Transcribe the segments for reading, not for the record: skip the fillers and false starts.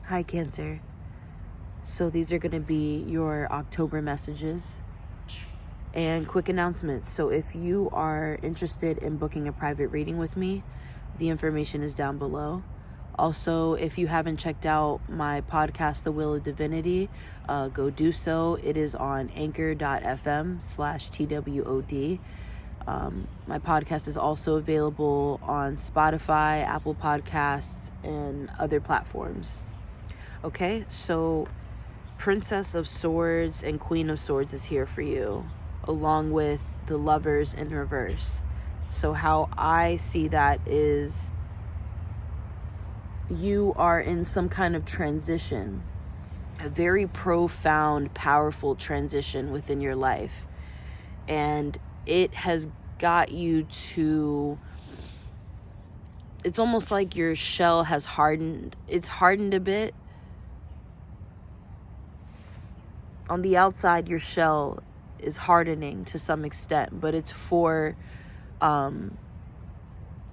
Hi, Cancer. So these are going to be your October messages and quick announcements. So if you are interested in booking a private reading with me, the information is down below. Also, if you haven't checked out my podcast, The Wheel of Divinity, go do so. It is on anchor.fm/TWOD. My podcast is also available on Spotify, Apple Podcasts, and other platforms. Okay, so Princess of Swords and Queen of Swords is here for you, along with the Lovers in reverse. So how I see that is you are in some kind of transition, a very profound, powerful transition within your life. And it has got you to, it's almost like your shell has hardened. It's hardened a bit. On the outside, your shell is hardening to some extent, but it's for,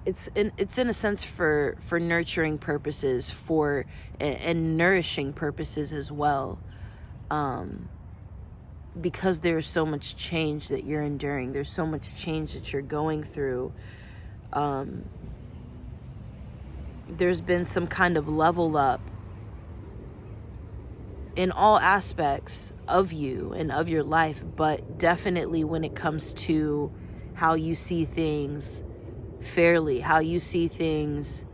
it's in a sense for nurturing purposes, and nourishing purposes as well. Because there's so much change that you're enduring, there's so much change that you're going through. There's been some kind of level up in all aspects of you and of your life, but definitely when it comes to how you see things fairly, how you see things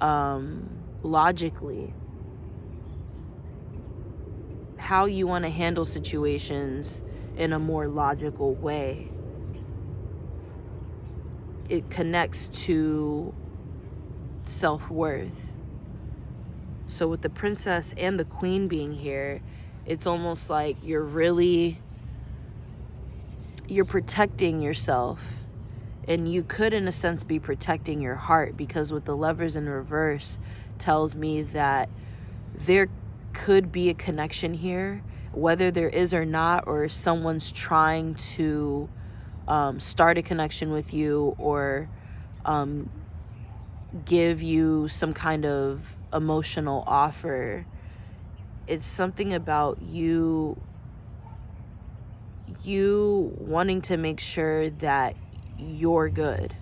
logically, how you want to handle situations in a more logical way. It connects to self-worth. So with the princess and the queen being here, it's almost like you're protecting yourself. And you could, in a sense, be protecting your heart, because with the Lovers in reverse tells me that there could be a connection here, whether there is or not, or someone's trying to start a connection with you, or give you some kind of emotional offer. It's something about you wanting to make sure that you're good.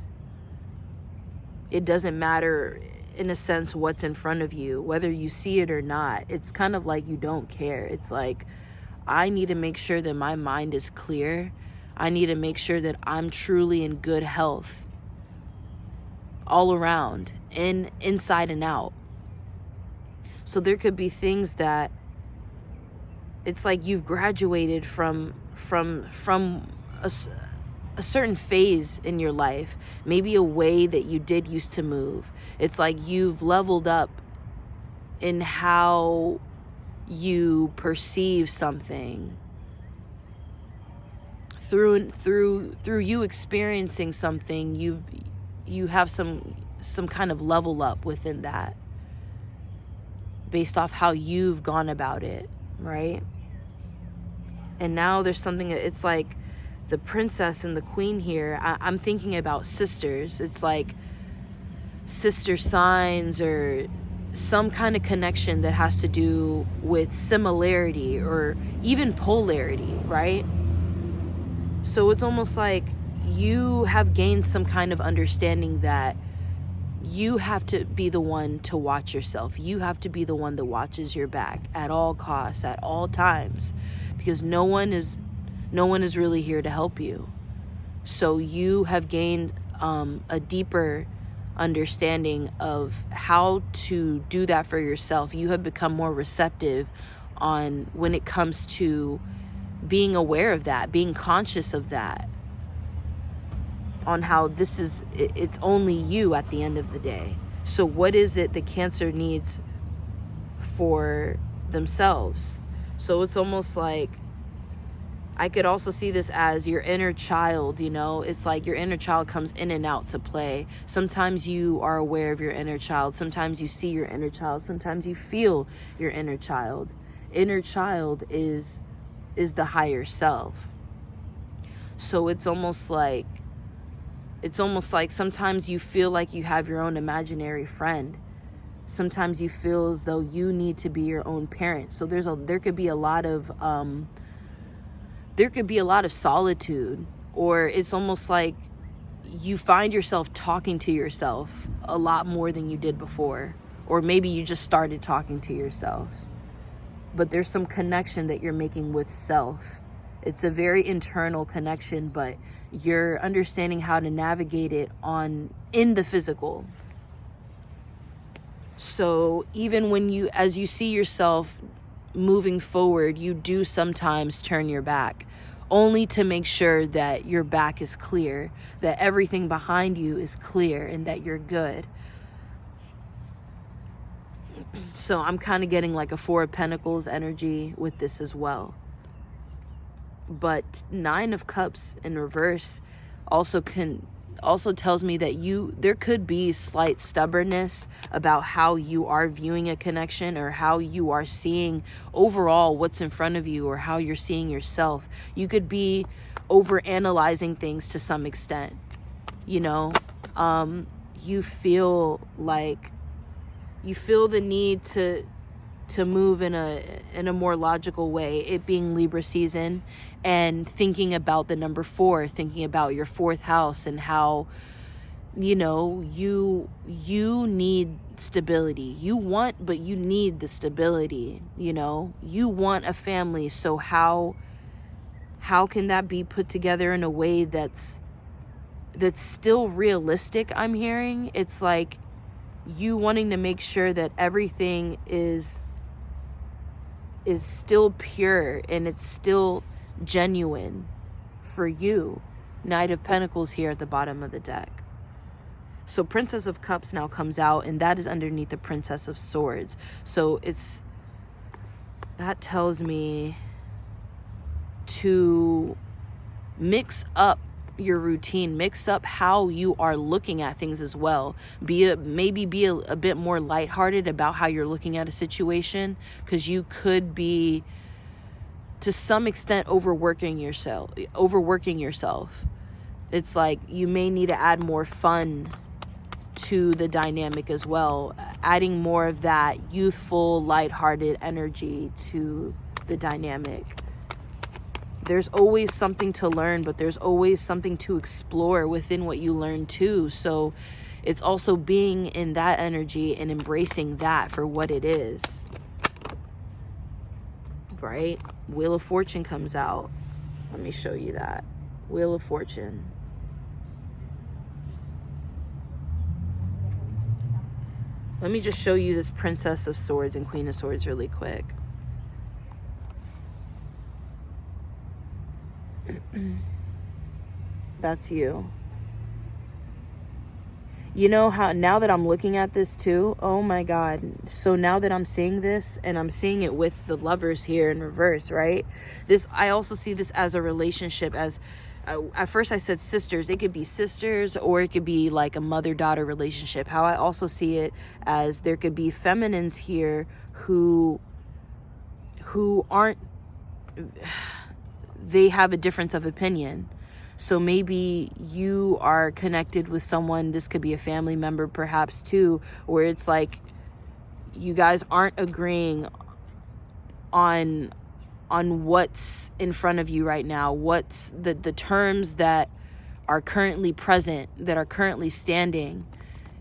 It doesn't matter, in a sense, what's in front of you, whether you see it or not. It's kind of like you don't care. It's like, I need to make sure that my mind is clear. I need to make sure that I'm truly in good health all around, inside and out. So there could be things that it's like you've graduated from a certain phase in your life, maybe a way that you did used to move. It's like you've leveled up in how you perceive something through you experiencing something. You have some kind of level up within that, based off how you've gone about it, right? And now there's something, it's like the princess and the queen here, I'm thinking about sisters. It's like sister signs, or some kind of connection that has to do with similarity or even polarity, right? So it's almost like you have gained some kind of understanding that you have to be the one to watch yourself. You have to be the one that watches your back at all costs, at all times, because no one is really here to help you. So you have gained a deeper understanding of how to do that for yourself. You have become more receptive on when it comes to being aware of that, being conscious of that, on how it's only you at the end of the day. So what is it that Cancer needs for themselves? So it's almost like, I could also see this as your inner child, it's like your inner child comes in and out to play. Sometimes you are aware of your inner child. Sometimes you see your inner child. Sometimes you feel your inner child. Inner child is the higher self. So it's almost like sometimes you feel like you have your own imaginary friend, Sometimes you feel as though you need to be your own parent. So there could be a lot of solitude, or it's almost like you find yourself talking to yourself a lot more than you did before, or maybe you just started talking to yourself. But there's some connection that you're making with self. It's a very internal connection, but you're understanding how to navigate it in the physical. So even when as you see yourself moving forward, you do sometimes turn your back, only to make sure that your back is clear, that everything behind you is clear, and that you're good. So I'm kind of getting like a Four of Pentacles energy with this as well. But Nine of Cups in reverse also tells me that there could be slight stubbornness about how you are viewing a connection, or how you are seeing overall what's in front of you, or how you're seeing yourself. You could be overanalyzing things to some extent. You know, you feel the need to move in a more logical way, it being Libra season, and thinking about the number 4, thinking about your 4th house, and how, you know, you need stability. But you need the stability, you know. You want a family, so how can that be put together in a way that's still realistic? I'm hearing it's like you wanting to make sure that everything is still pure and it's still genuine for you. Knight of Pentacles here at the bottom of the deck. So Princess of Cups now comes out, and that is underneath the Princess of Swords. So that tells me to mix up your routine, mix up how you are looking at things as well. Maybe be a bit more lighthearted about how you're looking at a situation, because you could be to some extent overworking yourself. It's like you may need to add more fun to the dynamic as well, adding more of that youthful, lighthearted energy to the dynamic. There's always something to learn, but there's always something to explore within what you learn too. So it's also being in that energy and embracing that for what it is, right? Wheel of Fortune comes out. Let me show you that. Wheel of Fortune. Let me just show you this Princess of Swords and Queen of Swords really quick. That's you. You know how now that I'm looking at this too, oh my God. So now that I'm seeing this, and I'm seeing it with the Lovers here in reverse, right? I also see this as a relationship, as at first I said sisters. It could be sisters, or it could be like a mother-daughter relationship. How I also see it as there could be feminines here who aren't, they have a difference of opinion. So maybe you are connected with someone, this could be a family member perhaps too, where it's like you guys aren't agreeing on what's in front of you right now, what's the terms that are currently present, that are currently standing.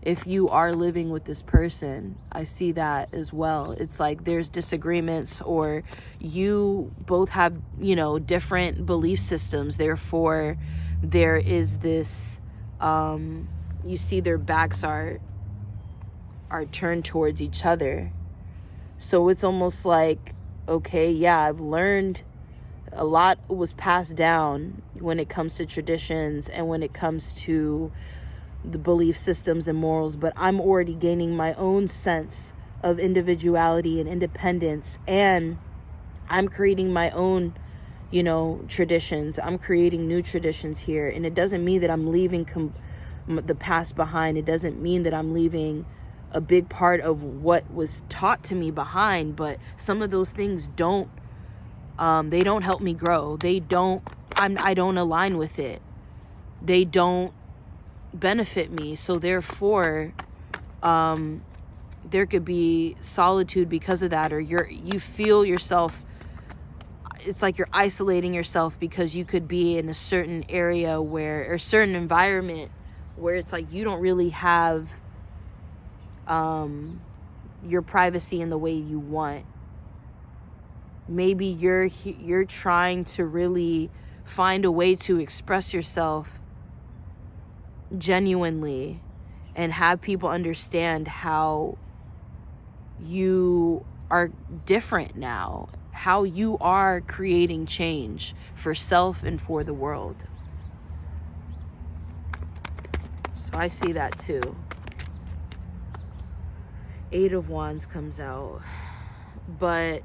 If you are living with this person, I see that as well. It's like there's disagreements, or you both have, you know, different belief systems. Therefore, there is this, you see their backs are turned towards each other. So it's almost like, okay, yeah, I've learned a lot was passed down when it comes to traditions and when it comes to the belief systems and morals, but I'm already gaining my own sense of individuality and independence, and I'm creating my own, you know, traditions. I'm creating new traditions here, and it doesn't mean that I'm leaving the past behind. It doesn't mean that I'm leaving a big part of what was taught to me behind, but some of those things don't help me grow. I don't align with it. They don't benefit me. So therefore, there could be solitude because of that, or you feel yourself, it's like you're isolating yourself because you could be in a certain area or a certain environment where it's like you don't really have your privacy in the way you want. Maybe you're trying to really find a way to express yourself genuinely and have people understand how you are different now, how you are creating change for self and for the world. So I see that too. 8 of Wands comes out, but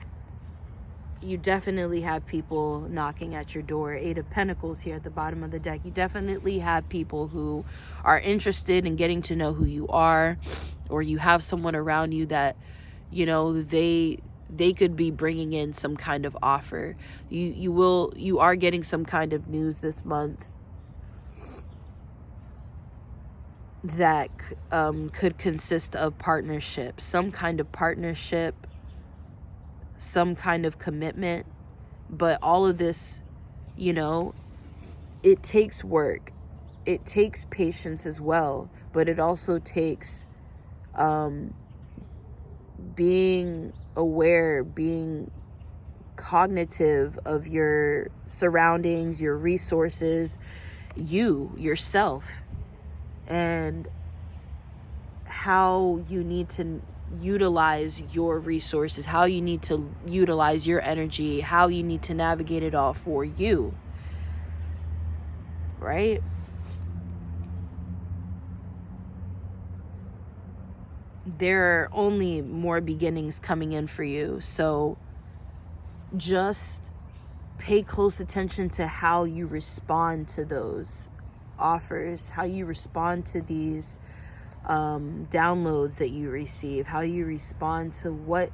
you definitely have people knocking at your door. 8 of Pentacles here at the bottom of the deck. You definitely have people who are interested in getting to know who you are, or you have someone around you that, you know, they could be bringing in some kind of offer. You are getting some kind of news this month that could consist of partnership, some kind of partnership, some kind of commitment. But all of this, you know, it takes work, it takes patience as well, but it also takes being aware, being cognitive of your surroundings, your resources, yourself, and how you need to utilize your resources, how you need to utilize your energy, how you need to navigate it all for you, right? There are only more beginnings coming in for you, so just pay close attention to how you respond to those offers, how you respond to these downloads that you receive, how you respond to what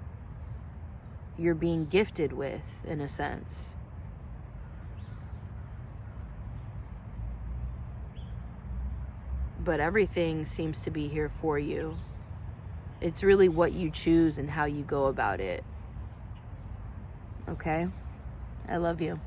you're being gifted with, in a sense. But everything seems to be here for you. It's really what you choose and how you go about it. Okay? I love you.